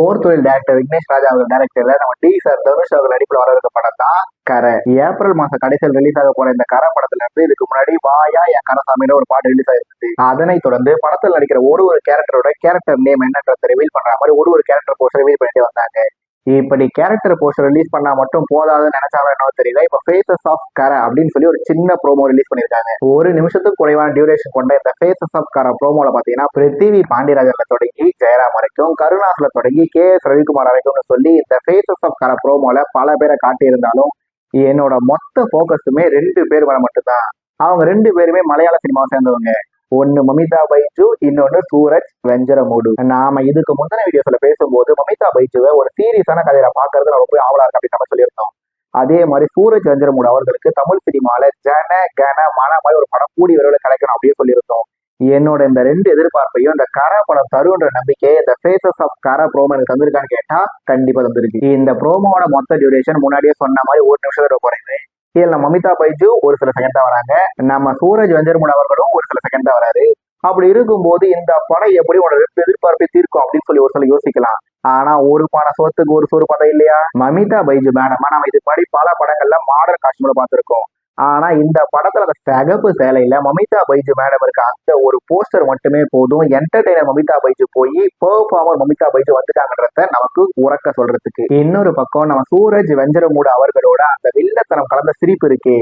போர்த்தொழில் director Vignesh ராஜா அவர்கள் டைரக்டர்ல நம்ம D sir Dhanush அவர்கள் நடிப்பில் வர இருக்க படம் தான் கரை. ஏப்ரல் மாசம் கடைசியில் ரிலீஸ் ஆக போற இந்த கரை படத்துல இருந்து இதுக்கு முன்னாடி வாயா என் கரசாமின்னு ஒரு பாட்டு ரிலீஸ் ஆயிருக்கு. அதனைத் தொடர்ந்து படத்தில் நடிக்கிற ஒரு கேரக்டரோட கேரக்டர் நேம் என்னன்றதை ரிவீல் பண்ற மாதிரி ஒரு கேரக்டர் போஸ்டர் ரிவீல் பண்ணிட்டு வந்தாங்க. இப்படி கேரக்டர் போஸ்டர் ரிலீஸ் பண்ணா மட்டும் போதாதுன்னு நினைச்சாலும் என்ன தெரியல. இப்ப ஃபேசஸ் ஆஃப் கரை அப்படின்னு சொல்லி ஒரு சின்ன ப்ரோமோ ரிலீஸ் பண்ணிருக்காங்க. ஒரு நிமிஷத்துக்கு குறைவான டியூரேஷன் கொண்ட இந்த ஃபேசஸ் ஆஃப் கரை ப்ரோமோல பாத்தீங்கன்னா பிருத்திவி பாண்டியராஜன்ல தொடங்கி ஜெயராம் வரைக்கும், கருணாஸ்ல தொடங்கி KS ரவிக்குமார் வரைக்கும்னு சொல்லி இந்த ஃபேசஸ் ஆஃப் கரை ப்ரோமோல பல பேரை காட்டி இருந்தாலும் என்னோட மொத்த போக்கஸுமே 2 பேர் மேல மட்டும்தான். அவங்க 2 பேருமே மலையாள சினிமாவை சேர்ந்தவங்க. ஒன்னு மமிதா பைஜு, இன்னொன்னு சூரஜ் வெஞ்சரமூடு. நாம இதுக்கு முந்தின வீடியோஸ்ல பேசும்போது மமிதா பைஜுவை ஒரு சீரியஸான கதையில பாக்குறது ரொம்ப ஆவலா இருக்கு அப்படின்னு நம்ம சொல்லியிருந்தோம். அதே மாதிரி சூரஜ் வெஞ்சரமூடு அவர்களுக்கு தமிழ் சினிமால ஜன கன மன மாதிரி ஒரு படம் கூடி விரைவில் கிடைக்கணும் அப்படின்னு சொல்லியிருந்தோம். என்னோட இந்த 2 எதிர்பார்ப்பையும் இந்த கரை படம் தருன்ற நம்பிக்கையை இந்த ஃபேசஸ் ஆஃப் கரை ப்ரோமோ எனக்கு தந்திருக்கான்னு கேட்டா கண்டிப்பா தந்திருக்கு. இந்த ப்ரோமோட மொத்த டியூரேஷன் முன்னாடியே சொன்ன மாதிரி 1 நிமிஷத்தோட குறையுது. இதுல மமிதா பைஜு ஒரு சில செகண்ட் தான் வராங்க, நம்ம சூரஜ் வெஞ்சரமூடு அவர்களும் ஒரு சில செகண்ட் தான் வராரு. அப்படி இருக்கும்போது இந்த படம் எப்படி உன்னோட எதிர்பார்ப்பை தீர்க்கும் அப்படின்னு சொல்லி ஒரு சில யோசிக்கலாம். ஆனா ஒரு பானை சோத்துக்கு ஒரு சோறு பதம் இல்லையா? மமிதா பைஜு மேடமா நம்ம இது படி பல படங்கள்ல மாடல் காஸ்டியூம்ல பார்த்திருக்கோம். ஆனா இந்த படத்துல அந்த சிகப்பு சேலையில மமிதா பைஜு மேடம் இருக்க அந்த ஒரு போஸ்டர் மட்டுமே போதும் என்டர்டெய்னர் மமிதா பைஜு போய் பெர்ஃபார்மர் மமிதா பைஜு வந்துட்டாங்கன்றத நமக்கு உறக்க சொல்றதுக்கு. இன்னொரு பக்கம் நம்ம சூரஜ் வெஞ்சரமூடு அவர்களோட அந்த வில்லத்தனம் கலந்த சிரிப்பு இருக்கே,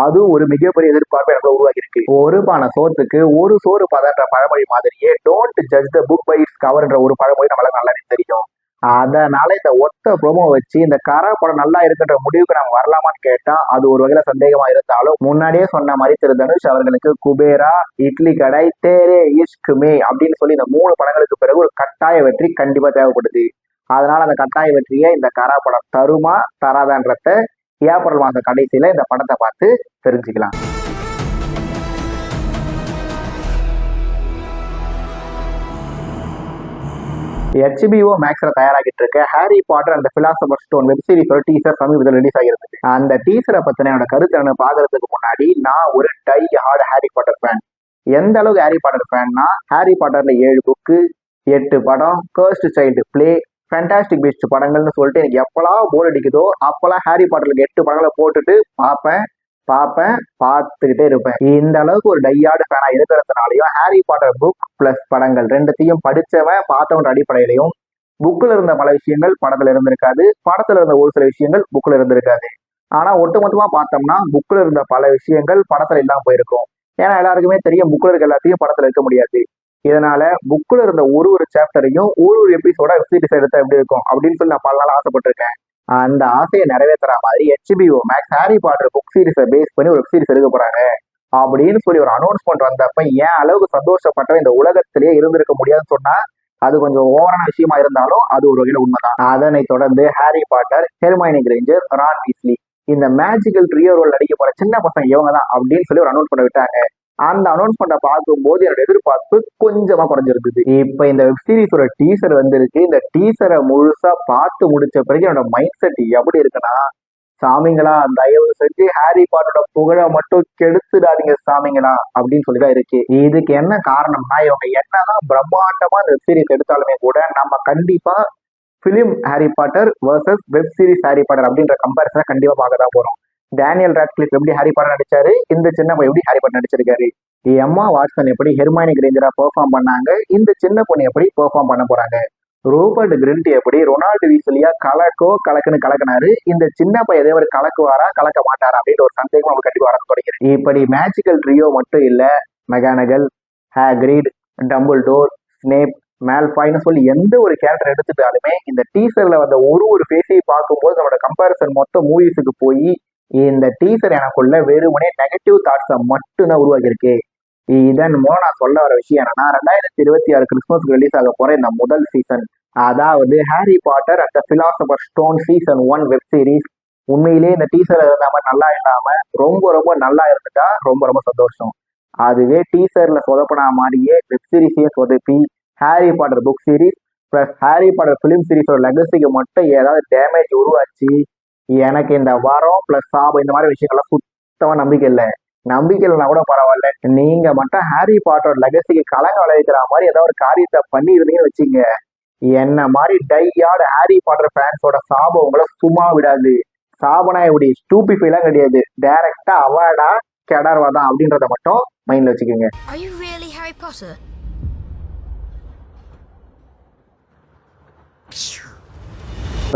அது ஒரு மிகப்பெரிய எதிர்பார்ப்பு எனக்கு உருவாகி இருக்கு. ஒரு பானை சோத்துக்கு ஒரு சோறு பதன்ற பழமொழி மாதிரியே don't judge the book by its கவர்ன்ற ஒரு பழமொழி நம்மளுக்கு நல்லாவே தெரியும். அதனால இந்த ஒத்த ப்ரோமோ வச்சு இந்த கரை படம் நல்லா இருக்குன்ற முடிவுக்கு நம்ம வரலாமான்னு கேட்டா அது ஒரு வகையில சந்தேகமா இருந்தாலும், முன்னாடியே சொன்ன மாதிரி திரு தனுஷ் அவர்களுக்கு குபேரா, இட்லி கடை, தேரே இஷ்குமே அப்படின்னு சொல்லி இந்த 3 படங்களுக்கு பிறகு ஒரு கட்டாய வெற்றி கண்டிப்பா தேவைப்படுது. அதனால அந்த கட்டாய வெற்றியை இந்த கரை படம் தருமா தராதான்றத ஏப்ரல் மாசம் கடைசியில இந்த படத்தை பார்த்து தெரிஞ்சுக்கலாம். HBO மேக்ஸ்ல தயாராகிட்டு இருக்க Harry Potter and philosopher stone web சீரிஸோட டீசர் சமீபத்தில் ரிலீஸ் ஆகிருக்கு. அந்த டீசரை பத்தின என்னோட கருத்து பாக்குறதுக்கு முன்னாடி நான் ஒரு die hard Harry Potter fan. எந்த அளவுக்கு ஹாரி பாட்டர் ஃபேன்னா, ஹாரி பாட்டர்ல 7 புக்கு, 8 படம், cursed child play, fantastic beast படங்கள்னு சொல்லிட்டு எனக்கு எப்பெல்லாம் போர் அடிக்குதோ அப்பெல்லாம் ஹாரி பாட்டருக்கு 8 படங்களை போட்டுட்டு பார்த்துக்கிட்டே இருப்பேன். இந்த அளவுக்கு ஒரு டையார்டு ஃபேனா இருக்கிறதுனாலையும் ஹாரி பாட்டர் புக் பிளஸ் படங்கள் 2த்தையும் படிச்சவன் பார்த்தவன்ற அடிப்படையிலையும் புக்ல இருந்த பல விஷயங்கள் படத்துல இருந்திருக்காது, படத்துல இருந்த ஒரு சில விஷயங்கள் புக்ல இருந்திருக்காது. ஆனா ஒட்டுமொத்தமா பார்த்தோம்னா புக்ல இருந்த பல விஷயங்கள் படத்துல இல்லாம போயிருக்கும். ஏன்னா எல்லாருக்குமே தெரியும் புக்ல இருக்க எல்லாத்தையும் படத்துல இருக்க முடியாது. இதனால புக்ல இருந்த ஒரு சாப்டரையும் ஒரு எபிசோட வெப் சீரிஸ் எடுத்தா எப்படி இருக்கும் அப்படின்னு சொல்லி நான் பல நாள் ஆசைப்பட்டிருக்கேன். அந்த ஆசையை நிறைவேற்றுற மாதிரி HBO max Harry Potter book சீரிஸை பேஸ் பண்ணி ஒரு வெப் சீரிஸ் எடுக்க போறாங்க அப்படின்னு சொல்லி ஒரு அனௌன்ஸ்மெண்ட் வந்தப்ப ஏன் அளவுக்கு சந்தோஷப்பட்ட இந்த உலகத்திலேயே இருந்திருக்க முடியாதுன்னு சொன்னா அது கொஞ்சம் ஓவரான விஷயமா இருந்தாலும் அது ஒரு வகையில உண்மைதான். அதனை தொடர்ந்து Harry Potter, Hermione Granger, Ron Weasley இந்த மேஜிக்கல் ட்ரியோ ரோல் நடிக்க போற சின்ன பசங்க இவங்க தான் அப்படின்னு சொல்லி ஒரு அனௌன்ஸ்மெண்ட் விட்டாங்க. அந்த அனௌன்ஸ்மெண்ட்டை பார்க்கும்போது என்னோட எதிர்பார்ப்பு கொஞ்சமா குறைஞ்சிருக்குது. இப்ப இந்த வெப் சீரிஸோட டீசர் வந்திருக்கு. இந்த டீசரை முழுசா பார்த்து முடிச்ச பிறகு என்னோட மைண்ட் செட் எப்படி இருக்குன்னா, சாமிங்களா தயவு செஞ்சு ஹாரி பாட்டரோட புகழை மட்டும் கெடுத்துடாதீங்க சாமிங்களா அப்படின்னு சொல்லிதான் இருக்கு. இதுக்கு என்ன காரணம்னா, இவங்க என்னதான் பிரம்மாண்டமா இந்த வெப் சீரிஸ் எடுத்தாலுமே கூட நம்ம கண்டிப்பா film Harry Potter versus web series Harry Potter அப்படின்ற கம்பேரிசனை கண்டிப்பா பார்க்க தான் போறோம். டேனியல் ராட்க்ளிஃப் எப்படி ஹாரி பாட்டர் நடிச்சாரு, இந்த சின்ன பையன் எப்படி ஹாரி பாட்டர் நடிச்சிருக்காரு, எம்மா வாட்சன் எப்படி ஹெர்மைனி கிரேஞ்சரா பெர்ஃபார்ம் பண்ணாங்க, இந்த சின்ன பொண்ணு எப்படி பெர்ஃபார்ம் பண்ண போறாங்க, ரூபர்ட் கிரிண்ட் எப்படி ரொனால்டு வீஸ்லியா கலக்குன்னு கலக்கினாரு, இந்த சின்ன பையன் இதே மாதிரி கலக்குவாரா கலக்க மாட்டாரா அப்படின்ற ஒரு சந்தேகம் அவங்க கண்டிப்பா வர தொடங்கிறது. இப்படி மேஜிக்கல் ட்ரியோ மட்டும் இல்ல, மெகானகல், ஹாக்ரிட், டம்பிள்டோர், ஸ்னேப், மேல்ஃபாய்னு சொல்லி எந்த ஒரு கேரக்டர் எடுத்துட்டாலுமே இந்த டீசர்ல வந்த ஒரு ஃபேஸையை பார்க்கும்போது நம்மளோட கம்பேரிசன் மொத்த மூவிஸுக்கு போய் இந்த டீசர் எனக்குள்ள வெறுமனே நெகட்டிவ் தாட்ஸை மட்டும்தான் உருவாக்கியிருக்கு. இதன் மூலம் நான் சொல்ல வர விஷயம் என்னன்னா, 2026 கிறிஸ்துமஸ்க்கு ரிலீஸ் ஆக போற இந்த முதல் சீசன், அதாவது Harry Potter and the philosopher stone season 1 web series உண்மையிலேயே இந்த டீசர் இருந்த மாதிரி நல்லா இல்லாம ரொம்ப நல்லா இருந்துட்டா ரொம்ப சந்தோஷம். அதுவே டீசர்ல சொதப்பின மாதிரியே வெப் சீரிஸையும் சொதப்பி Harry Potter book series plus Harry Potter film சீரிஸோட லெகசிக்கு மட்டும் ஏதாவது டேமேஜ் உருவாச்சு, எனக்கு இந்த வாரம் பிளஸ் சாபம் இந்த மாதிரி விஷயங்கள்லாம் சுத்தமா நம்பிக்கை இல்லைன்னா கூட பரவாயில்ல, நீங்க மட்டும் ஹாரி பாட்டர் லெகசிக்கு கலங்க விளைவிக்கிற மாதிரி ஏதாவது ஒரு காரியத்தை பண்ணி இருந்தீங்கன்னு வச்சுங்க, என்ன மாதிரி டையார்டு ஹாரி பாட்டர் ஃபேன்ஸோட சாபம் உங்களை சும்மா விடாது. சாபனா எப்படி ஸ்டூபிஃபைலாம் கிடையாது, டைரக்டா அவார்டா கெடார்வாதா அப்படின்றத மட்டும் மைண்ட்ல வச்சுக்கோங்க. Are you really Harry Potter?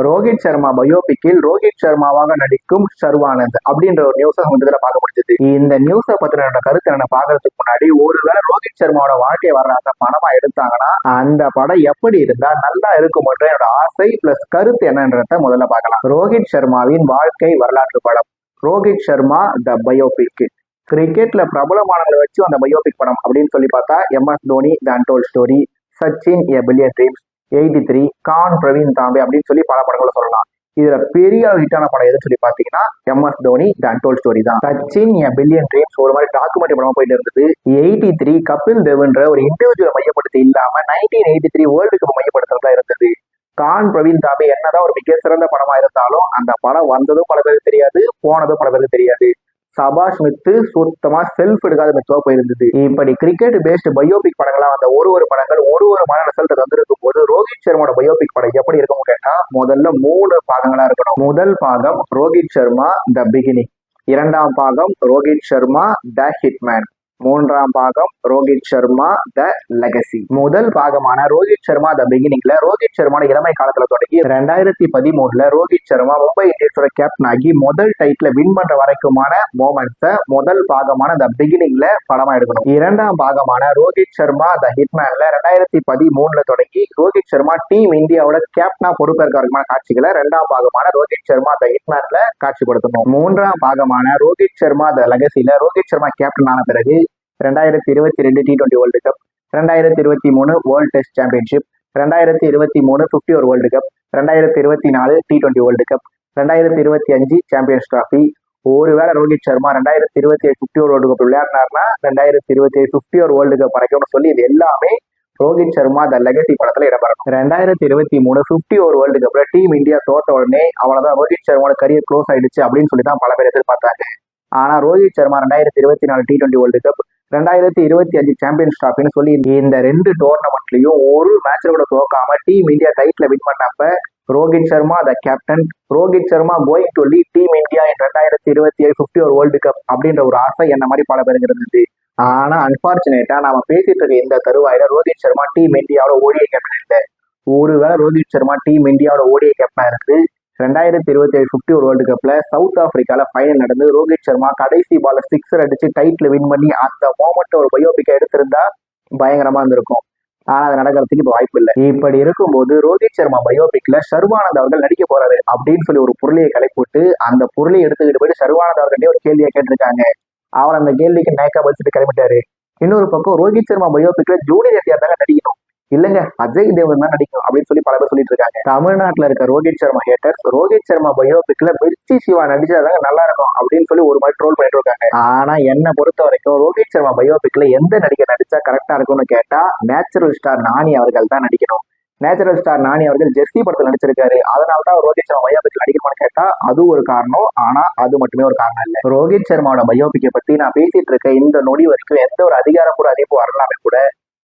Rohit Sharma பயோபிக்கில் Rohit சர்மாவாக நடிக்கும் ஷர்வானந்த் அப்படின்ற ஒரு நியூஸை சமூகத்துல பார்க்க முடிஞ்சது. இந்த நியூஸை பத்தின கருத்து என்ன பாக்குறதுக்கு முன்னாடி, ஒருவேளை ரோஹித் சர்மாவோட வாழ்க்கை வர்றாங்க படமா எடுத்தாங்கன்னா அந்த படம் எப்படி இருந்தா நல்லா இருக்கும்ன்ற என்னோட ஆசை பிளஸ் கருத்து என்னன்றத முதல்ல பார்க்கலாம். ரோஹித் சர்மாவின் வாழ்க்கை வரலாற்று படம் ரோஹித் சர்மா த பயோபிக். கிரிக்கெட்ல பிரபலமானவங்களை வச்சு அந்த பயோபிக் படம் அப்படின்னு சொல்லி பார்த்தா MS Dhoni the untold story, Sachin a billion dreams, 83, Kaun Pravin Tambe அப்படின்னு சொல்லி பல படங்களை சொல்லலாம். இதுல பெரிய ஹிட்டான படம் எதுன்னு சொல்லி பாத்தீங்கன்னா MS Dhoni the untold story தான். சச்சின் எ பில்லியன் ட்ரீம்ஸ் ஒரு மாதிரி டாக்குமெண்ட்ரி படமா போயிட்டு இருந்தது. 83 கபில் தேவ்ன்ற ஒரு இண்டிவிஜுவல் மையப்படுத்தி இல்லாம 1983 வேர்ல்டு கப் மையப்படுத்துறதா இருந்தது. கான் பிரவீன் தாம்பே என்னதான் ஒரு மிக சிறந்த படமா இருந்தாலும் அந்த படம் வந்ததும் பல பேருக்கு தெரியாது, போனதும் பல பேருக்கு தெரியாது. சபாஷ் மித்து சுத்தமா செல்ஃப் எடுக்காத மித்துவா போயிருந்தது. இப்படி கிரிக்கெட் பேஸ்ட் பயோபிக் படங்களா வந்த ஒரு படங்கள் ஒரு மன ரிசல்ட் வந்திருக்கும் போது ரோஹித் சர்மாவோட பயோபிக் படம் எப்படி இருக்கும் கேட்டா முதல்ல 3 பாகங்களா இருக்கணும். முதல் பாகம் ரோஹித் சர்மா த பிகினிங், இரண்டாம் பாகம் ரோஹித் சர்மா த ஹிட்மேன், மூன்றாம் பாகம் ரோஹித் சர்மா த லெகசி. முதல் பாகமான ரோஹித் சர்மா த பிகினிங்ல ரோஹித் சர்மாவோட இளமை காலத்துல தொடங்கி 2013 ரோஹித் சர்மா மும்பை இந்தியன்ஸோட கேப்டன் ஆகி முதல் டைட்டில் வின் பண்ற வரைக்குமான மோமெண்ட்ஸை முதல் பாகமான த பிகினிங்ல படமா எடுக்கணும். இரண்டாம் பாகமான ரோஹித் சர்மா த ஹிட்மேன்ல 2013 தொடங்கி ரோஹித் சர்மா டீம் இந்தியாவோட கேப்டனா பொறுப்பேற்க வரைக்குமான காட்சிகளை இரண்டாம் பாகமான ரோஹித் சர்மா த ஹிட்மேன்ல காட்சிப்படுத்தணும். மூன்றாம் பாகமான ரோஹித் சர்மா த லெகசில ரோஹித் சர்மா கேப்டன் ஆன பிறகு 2022 T20 world cup, 2023 world test championship, 2023 50 over world cup, 2024 T20 world cup, 2025 champions trophy. ஒருவேளை Rohit Sharma 2027 50 over world cup விளையாடினார்னா 2027 50 ஓவர் வேர்ல்டு கப் வரைக்கும்னு சொல்லி இது எல்லாமே ரோஹித் சர்மா த லெகசி படத்துல இடம்பெறும். 2023 50 ஓவர் வேர்ல்டு கப்ல டீம் இந்தியா தோத்த உடனே அவ்வளவுதான் ரோஹித் சர்மாவோட கரியர் க்ளோஸ் ஆயிடுச்சு அப்படின்னு சொல்லி தான் பல பேர் எதிர்பார்த்தாங்க. ஆனா Rohit Sharma 2024 T20 world cup, 2025 champions டிராஃபின்னு சொல்லி இந்த 2 டோர்னமெண்ட்லயும் ஒரு மேட்ச்ல கூட தோக்காம டீம் இந்தியா டைட்டில் வின் பண்ணப்ப Rohit Sharma the captain, Rohit Sharma going to lead team India in 2027 50 over world cup அப்படின்ற ஒரு ஆசை என்ன மாதிரி பல பேருக்கு இருந்தது. ஆனா அன்பார்ச்சுனேட்டா நாம பேசிட்டு இருக்க இந்த தருவாயில ரோஹித் சர்மா டீம் இந்தியாவோட ஓடிஐ கேப்டன் இல்லை. ஒருவேளை ரோஹித் சர்மா டீம் இந்தியாவோட ஓடிஐ கேப்டனா இருந்து 2027 50 ஓவர் வேர்ல்டு கப்ல சவுத் ஆப்பிரிக்கால ஃபைனல் நடந்து ரோஹித் சர்மா கடைசி பால 6 அடிச்சு டைட்டில் வின் பண்ணி அந்த மோமெண்ட் ஒரு பயோபிக்கா எடுத்திருந்தா பயங்கரமா இருந்திருக்கும். ஆனா அது நடக்கிறதுக்கு இப்ப வாய்ப்பு இல்லை. இப்படி இருக்கும்போது ரோஹித் சர்மா பயோபிக்ல ஷர்வானந்த் அவர்கள் நடிக்க போறாரு அப்படின்னு சொல்லி ஒரு பொருளையை கிளப்பிட்டு அந்த பொருளையை எடுத்துக்கிட்டு போயிட்டு ஷர்வானந்த் அவர்களே ஒரு கேள்வியை கேட்டிருக்காங்க. அவர் அந்த கேள்விக்கு நேக்கா பதிச்சுட்டு கிளம்பிட்டாரு. இன்னொரு பக்கம் ரோஹித் சர்மா பயோபிக்ல ஜூனியர் என்டிஆர் தாங்க நடிக்கணும், இல்லங்க அஜய் தேவன் தான் நடிக்கும் அப்படின்னு சொல்லி பல பேர் சொல்லிட்டு இருக்காங்க. தமிழ்நாட்டுல இருக்க ரோஹித் சர்மா ஹேட்டர்ஸ் ரோஹித் சர்மா பயோபிக்ல மிர்ச்சி சிவா நடிச்சாதாங்க நல்லா இருக்கும் அப்படின்னு சொல்லி ஒரு மாதிரி ட்ரோல் பண்ணிட்டு இருக்காங்க. ஆனா என்ன பொறுத்த வரைக்கும் ரோஹித் சர்மா பயோபிக்ல எந்த நடிகர் நடிச்சா கரெக்டா இருக்கும்னு கேட்டா நேச்சுரல் ஸ்டார் நானி அவர்கள் தான் நடிக்கணும். நேச்சுரல் ஸ்டார் நானி அவர்கள் ஜெர்சி படத்தில் நடிச்சிருக்காரு, அதனாலதான் ரோஹித் சர்மா பயோபிக் நடிக்கணும்னு கேட்டா அது ஒரு காரணம். ஆனா அது மட்டுமே ஒரு காரணம் இல்லை. ரோஹித் சர்மாவோட பயோபிக்கை பத்தி நான் பேசிட்டு இருக்க இந்த நொடி வரைக்கும் எந்த ஒரு அதிகாரப்பூர்வ அறிவிப்பு வரலாமே கூட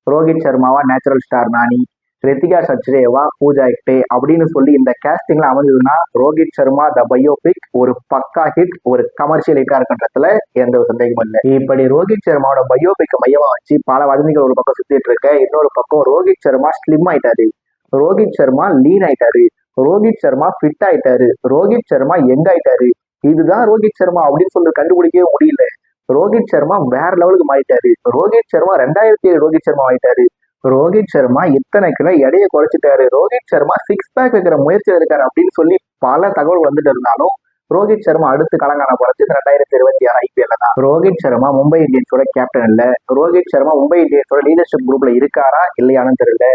ரோஹித் சர்மாவா நேச்சுரல் ஸ்டார் நானி, ரித்திகா சச்ரேவா பூஜா ஹெக்டே அப்படின்னு சொல்லி இந்த கேஸ்டிங்ல அமைஞ்சதுன்னா ரோஹித் சர்மா த பயோபிக் ஒரு பக்கா ஹிட், ஒரு கமர்ஷியல் ஹிட்டா இருக்கின்றதுல எந்த ஒரு சந்தேகமும் இல்லை. இப்படி ரோஹித் சர்மாவோட பயோபிக் மையமா வச்சு பல வதந்திகள் ஒரு பக்கம் சுத்திட்டு இருக்க, இன்னொரு பக்கம் ரோஹித் சர்மா ஸ்லிம் ஆயிட்டாரு, ரோஹித் சர்மா லீன் ஆயிட்டாரு, ரோஹித் சர்மா ஃபிட் ஆயிட்டாரு, ரோஹித் சர்மா யங் ஆயிட்டாரு. இதுதான் ரோஹித் சர்மா அப்படின்னு சொல்லி கண்டுபிடிக்கவே முடியல. ரோஹித் சர்மா வேற லெவலுக்கு மாறிட்டாரு. ரோஹித் சர்மா 2007 ரோஹித் சர்மா ஆயிட்டாரு. ரோஹித் சர்மா இத்தனை கிலோ எடையை குறைச்சிட்டாரு. ரோஹித் சர்மா 6 பேக் வைக்கிற முயற்சியில் இருக்காரு அப்படின்னு சொல்லி பல தகவல் வந்துட்டு இருந்தாலும் ரோஹித் சர்மா அடுத்து கலங்கான போறது 2026 IPL தான். ரோஹித் சர்மா மும்பை இந்தியன்ஸோட கேப்டன் இல்ல. ரோஹித் சர்மா மும்பை இந்தியன்ஸோட லீடர்ஷிப் குரூப்ல இருக்காரா இல்லையானு தெரியல.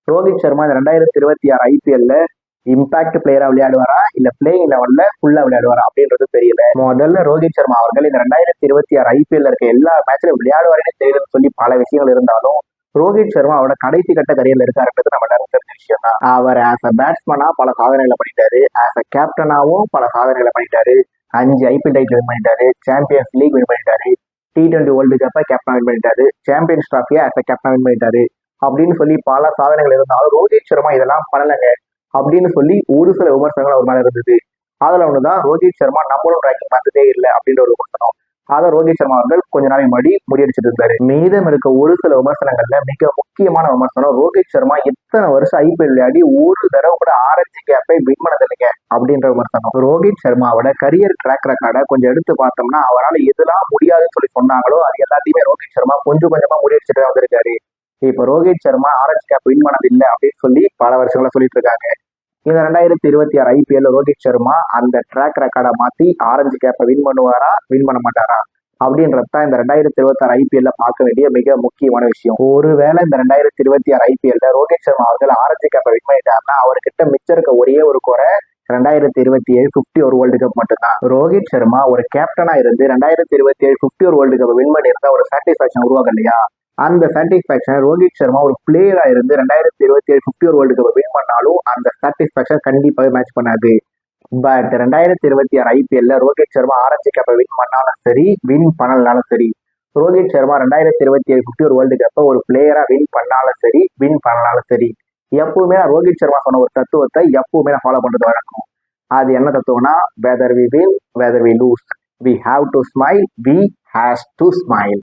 ரோஹித் சர்மா 2026 IPL இம்பாக்ட் பிளேயரா விளையாடுவாரா இல்ல பிளேயிங் லெவல்ல ஃபுல்லா விளையாடுவாரா அப்படின்றது தெரியல. முதல்ல ரோஹித் சர்மா அவர்கள் இந்த 2026 IPL இருக்க எல்லா மேட்ச்லயும் விளையாடுவாருன்னு தெரியலன்னு சொல்லி பல விஷயங்கள் இருந்தாலும் ரோஹித் சர்மா அவரோட கடைசி கட்ட கரியர்ல இருக்காருன்றது நம்ம எல்லாரும் தெரிஞ்ச விஷயம் தான். அவர் ஆஸ் அ பேட்ஸ்மேனா பல சாதனைகளை பண்ணிட்டாரு, ஆஸ் அ கேப்டனாவும் பல சாதனைகளை பண்ணிட்டாரு. 5 IPL டைட்டில் வின் பண்ணிட்டாரு, சாம்பியன்ஸ் லீக் வின் பண்ணிட்டாரு, T20 வேர்ல்டு கப்பை கேப்டன் வின் பண்ணிட்டாரு, சாம்பியன்ஸ் டிராஃபியை ஆஸ் அ கேப்டன் வின் பண்ணிட்டாரு. அப்படின்னு சொல்லி பல சாதனைகள் இருந்தாலும் ரோஹித் சர்மா இதெல்லாம் பண்ணலைங்க அப்படின்னு சொல்லி ஒரு சில விமர்சனங்கள் அவர் மேல இருந்தது. அதுல ஒண்ணுதான் ரோஹித் சர்மா நம்மளும் ரேங்கிங் பார்த்ததே இல்லை அப்படின்ற ஒரு விமர்சனம். அதை ரோஹித் சர்மா அவர்கள் கொஞ்ச நாள் முன்னாடி முறியடிச்சிட்டு இருந்தாரு. மீதம் இருக்க ஒரு சில விமர்சனங்கள்ல மிக முக்கியமான விமர்சனம், ரோஹித் சர்மா இத்தனை வருஷம் ஐபிஎல் விளையாடி ஒரு தடவை கூட ஆரஞ்சு கேப்பை வின் பண்ணதில்லைங்க அப்படின்ற விமர்சனம். ரோஹித் சர்மாவோட கரியர் ட்ராக் ரெக்கார்டை கொஞ்சம் எடுத்து பார்த்தோம்னா அவரால் எதெல்லாம் முடியாதுன்னு சொல்லி சொன்னாங்களோ அது எல்லாத்தையுமே ரோஹித் சர்மா கொஞ்சம் கொஞ்சமா முறியடிச்சுட்டு தான் வந்திருக்காரு. இப்ப Rohit Sharma orange cap win பண்ணதில்லை அப்படின்னு சொல்லி பல வருஷங்களா சொல்லிட்டு இருக்காங்க. இந்த 2026 ஐபிஎல் ரோஹித் சர்மா அந்த ட்ராக் ரெக்கார்டை மாத்தி ஆரஞ்சு கேப்பை வின் பண்ணுவாரா, வின் பண்ண மாட்டாரா அப்படின்றதான் இந்த 2026 ஐபிஎல்ல பார்க்க வேண்டிய மிக முக்கியமான விஷயம். ஒருவேளை இந்த 2026 ஐபிஎல்ல ரோஹித் சர்மா அவர்கள் ஆரஞ்சு கேப்பை வின் பண்ணிட்டாருன்னா அவர்கிட்ட மிச்சம் இருக்க ஒரே ஒரு குறை 2027 50 ஒரு வேர்ல்டு கப் மட்டும்தான். ரோஹித் சர்மா ஒரு கேப்டனா இருந்து 2027 50 ஒரு வேர்ல்டு கப் வின் பண்ணியிருந்தா ஒரு சாட்டிஸ்பாக்சன் உருவாகும் இல்லையா? அந்த சாட்டிஸ்பாக்சன் ரோஹித் சர்மா ஒரு பிளேயரா இருந்து 2027 50 ஒரு வேர்ல்டு கப் வின் பண்ணாலும் அந்த சாட்டிஸ்பாக்சன் கண்டிப்பாக மேட்ச் பண்ணாது. பட் 2026 ஐபிஎல்ல ரோஹித் சர்மா ஆரஞ்சு கேப்பை வின் பண்ணாலும் சரி, வின் பண்ணலனாலும் சரி, ரோஹித் சர்மா 2027 50 ஒரு வேர்ல்டு கப்பை ஒரு பிளேயரா வின் பண்ணாலும் சரி, வின் பண்ணாலும் சரி, எப்பவுமே நான் ரோஹித் சர்மா சொன்ன ஒரு தத்துவத்தை எப்பவுமே நான் ஃபாலோ பண்றது வழக்கம். அது என்ன தத்துவம்னா, whether we win whether we lose, we have to smile, we has to smile.